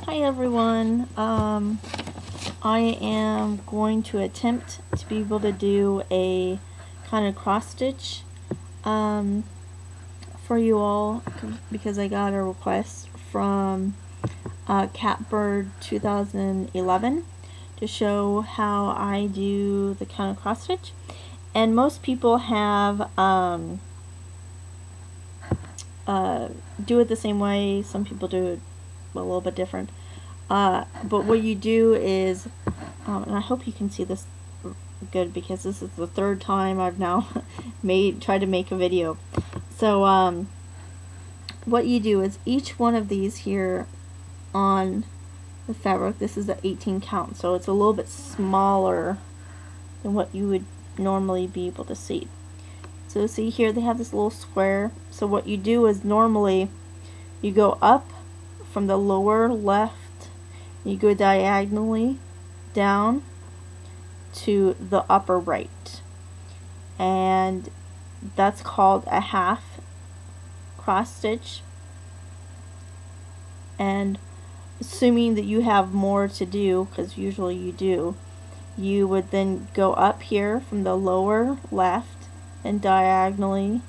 Hi everyone. I am going to attempt to be able to do a kind of cross stitch for you all because I got a request from Catbird 2011 to show how I do the kind of cross stitch, and most people have do it the same way. Some people do it a little bit different. But what you do is, and I hope you can see this good because this is the third time I've now tried to make a video. So what you do is each one of these here on the fabric, this is the 18 count, so it's a little bit smaller than what you would normally be able to see. So see here they have this little square. So what you do is normally you go up from the lower left, you go diagonally down to the upper right, and that's called a half cross stitch. And assuming that you have more to do, because usually you do, you would then go up here from the lower left and diagonally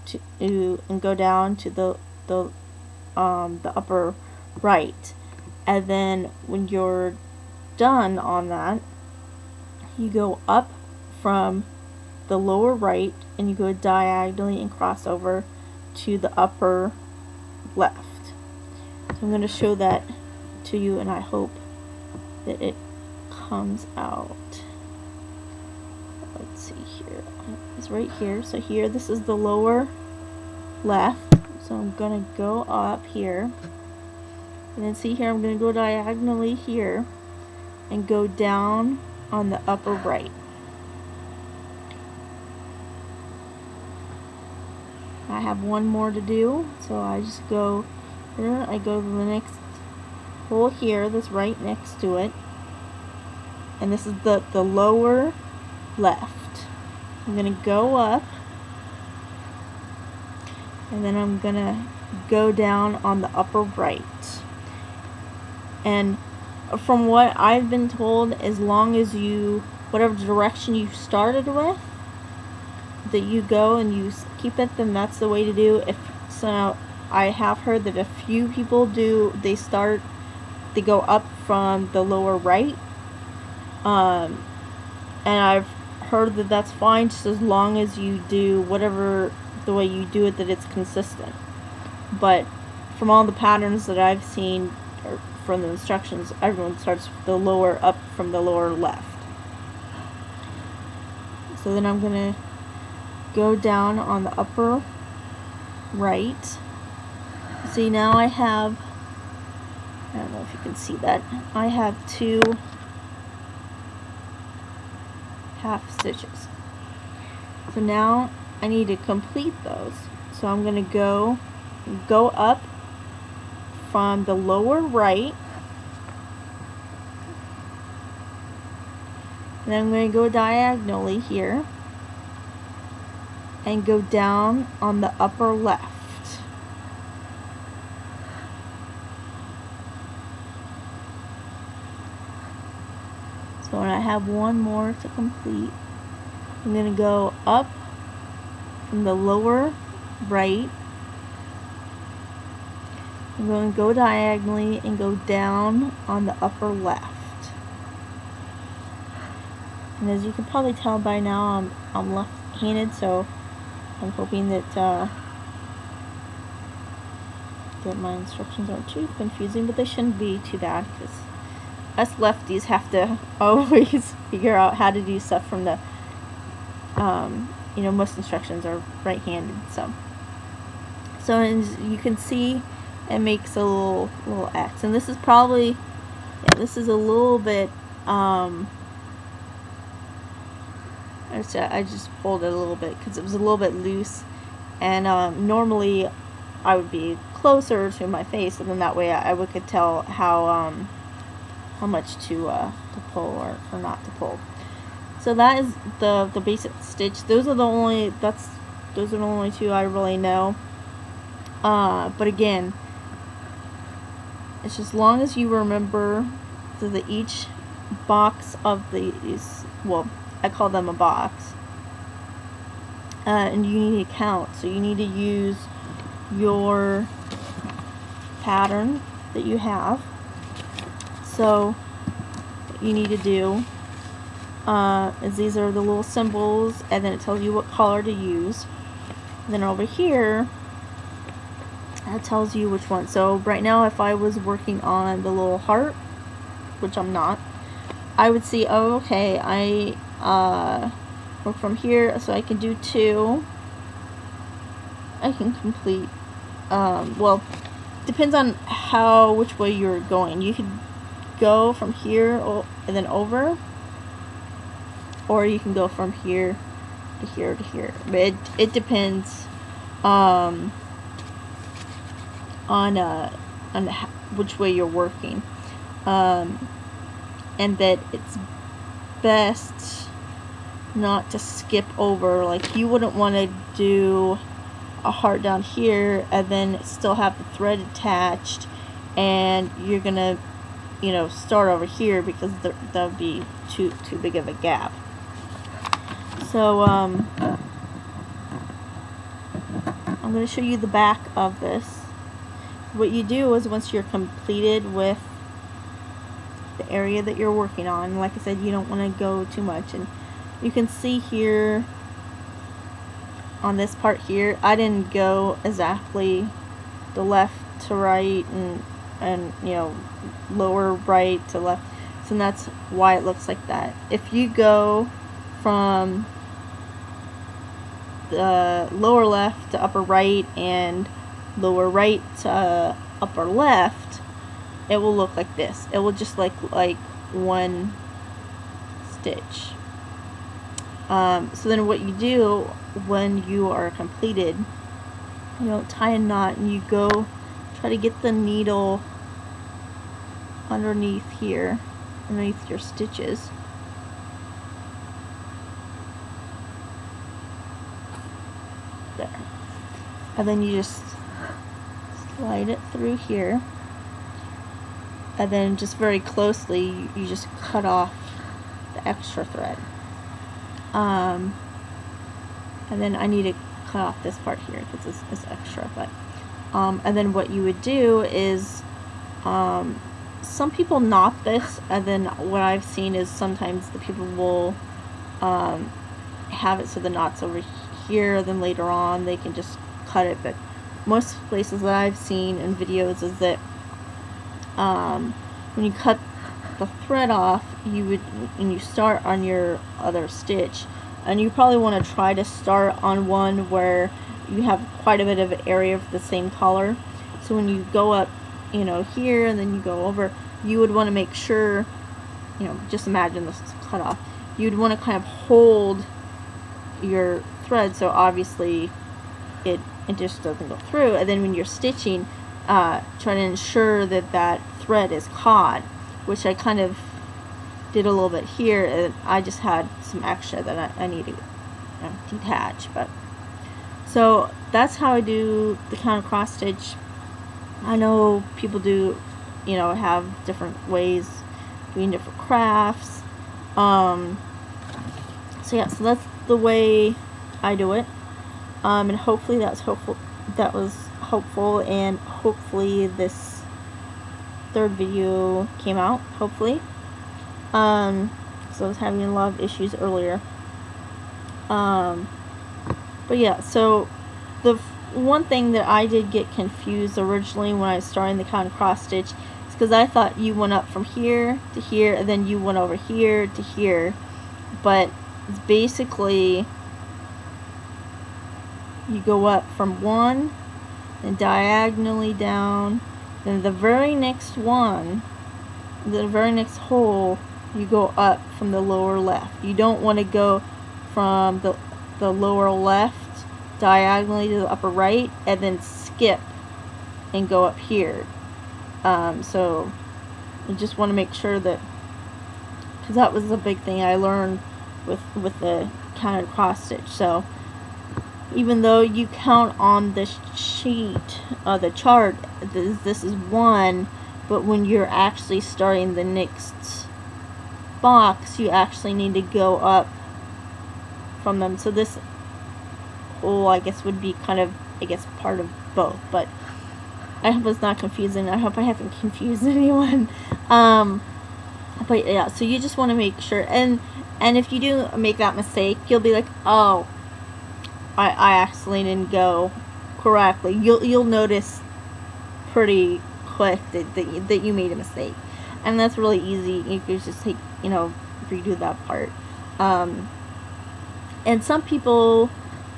to and go down to the upper right, and then when you're done on that, you go up from the lower right and you go diagonally and cross over to the upper left. So I'm going to show that to you, and I hope that it comes out. Let's see here. It's right here. So here, this is the lower left. So I'm going to go up here. And then see here, I'm going to go diagonally here and go down on the upper right. I have one more to do, so I just go here, I go to the next hole here that's right next to it, and this is the lower left. I'm going to go up, and then I'm going to go down on the upper right. And from what I've been told, as long as you, whatever direction you started with, that you go and you keep it, then that's the way to do. If so, I have heard that a few people do, they go up from the lower right, and I've heard that that's fine, just as long as you do whatever the way you do it, that it's consistent. But from all the patterns that I've seen, or from the instructions, everyone starts the lower up from the lower left. So then I'm going to go down on the upper right. See, now I have, I don't know if you can see that, I have two half stitches. So now I need to complete those. So I'm going to go up from the lower right, and then I'm going to go diagonally here and go down on the upper left. So when I have one more to complete, I'm going to go up from the lower right, I'm going to go diagonally and go down on the upper left. And as you can probably tell by now, I'm left-handed, so I'm hoping that that my instructions aren't too confusing, but they shouldn't be too bad, because us lefties have to always figure out how to do stuff from the, you know, most instructions are right-handed. So as you can see, it makes a little X, and this is probably, yeah, this is a little bit, I just pulled it a little bit because it was a little bit loose, and normally I would be closer to my face, and then that way I could tell how much to pull or not to pull. So that is the basic stitch. Those are the only two I really know. But again, it's just as long as you remember that each box of these, well, I call them a box, and you need to count. So you need to use your pattern that you have. So what you need to do is these are the little symbols, and then it tells you what color to use. And then over here it tells you which one. So right now, if I was working on the little heart, which I'm not, I would see, oh, okay, I work from here, so I can do 2. I can complete, well, depends on which way you're going. You could go from here and then over, or you can go from here to here to here. But it depends on which way you're working, and that it's best not to skip over. Like, you wouldn't want to do a heart down here and then still have the thread attached, and you're gonna, you know, start over here, because that would be too big of a gap. So I'm going to show you the back of this. What you do is, once you're completed with the area that you're working on, like I said, you don't want to go too much, and you can see here on this part here, I didn't go exactly the left to right and you know, lower right to left, so that's why it looks like that. If you go from the lower left to upper right and lower right to upper left, it will look like this. It will just like one stitch. So then what you do when you are completed, you know, tie a knot, and you go try to get the needle underneath here, underneath your stitches. There. And then you just slide it through here, and then just very closely you just cut off the extra thread. And then I need to cut off this part here because it's extra, but and then what you would do is, some people knot this, and then what I've seen is sometimes the people will have it so the knot's over here, then later on they can just cut it. But most places that I've seen in videos is that when you cut the thread off, and you start on your other stitch, and you probably want to try to start on one where you have quite a bit of area of the same color. So when you go up, you know, here, and then you go over, you would want to make sure, you know, just imagine this is cut off. You'd want to kind of hold your thread, so obviously it just doesn't go through. And then when you're stitching, try to ensure that that thread is caught, which I kind of did a little bit here, and I just had some extra that I need to detach. But so that's how I do the counter cross stitch. I know people do, you know, have different ways doing different crafts. So yeah, so that's the way I do it. And hopefully that was helpful, and hopefully this third video came out, hopefully. So I was having a lot of issues earlier. But yeah, so the one thing that I did get confused originally when I was starting the counter cross stitch is because I thought you went up from here to here, and then you went over here to here. But it's basically, you go up from one, and diagonally down, then the very next one, the very next hole, you go up from the lower left. You don't want to go from the lower left diagonally to the upper right and then skip and go up here. So you just want to make sure that, because that was a big thing I learned with the counted cross stitch. So even though you count on this sheet, the chart, this is 1, but when you're actually starting the next box, you actually need to go up from them. So this, I guess would be kind of, part of both, but I hope it's not confusing. I hope I haven't confused anyone. But yeah, so you just want to make sure, and if you do make that mistake, you'll be like, oh, I actually didn't go correctly. You'll notice pretty quick that you made a mistake, and that's really easy. You can just redo that part. And some people,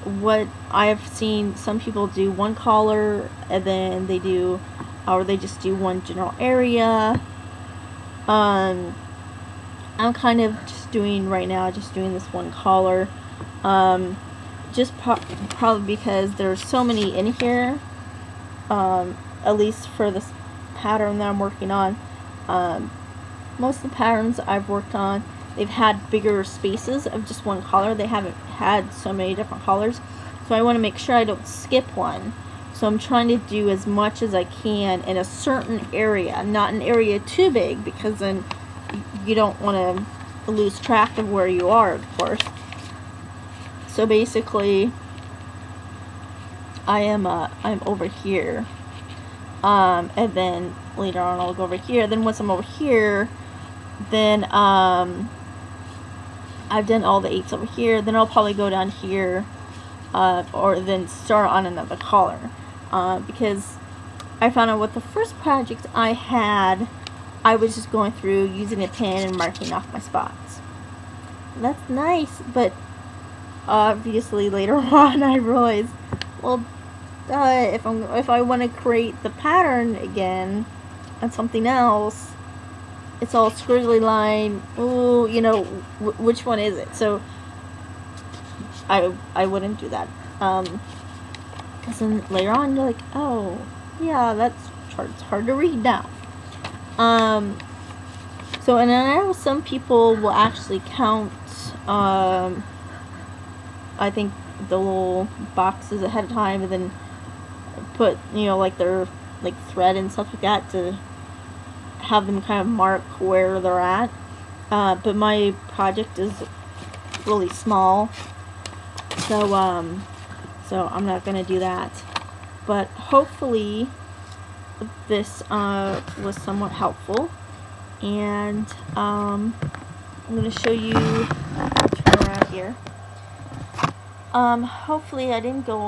what I've seen, some people do one collar and then they just do one general area. I'm kind of just doing this one collar, just probably because there's so many in here, at least for this pattern that I'm working on. Most of the patterns I've worked on, they've had bigger spaces of just one collar. They haven't had so many different colors, so I want to make sure I don't skip one. So I'm trying to do as much as I can in a certain area, not an area too big, because then you don't want to lose track of where you are, of course. So basically, I'm over here, and then later on I'll go over here. Then once I'm over here, then I've done all the 8s over here. Then I'll probably go down here, or then start on another collar, because I found out with the first project I had, I was just going through using a pen and marking off my spots. That's nice, but obviously later on I realized, well, if I want to create the pattern again on something else, it's all squiggly line. Ooh, which one is it? So I wouldn't do that. Because then later on you're like, oh yeah, that's chart's hard to read now. So, and I know some people will actually count, I think, the little boxes ahead of time, and then put, like their thread and stuff like that to have them kind of mark where they're at. But my project is really small, so I'm not gonna do that. But hopefully this was somewhat helpful, and I'm gonna show you, turn around here. Hopefully I didn't go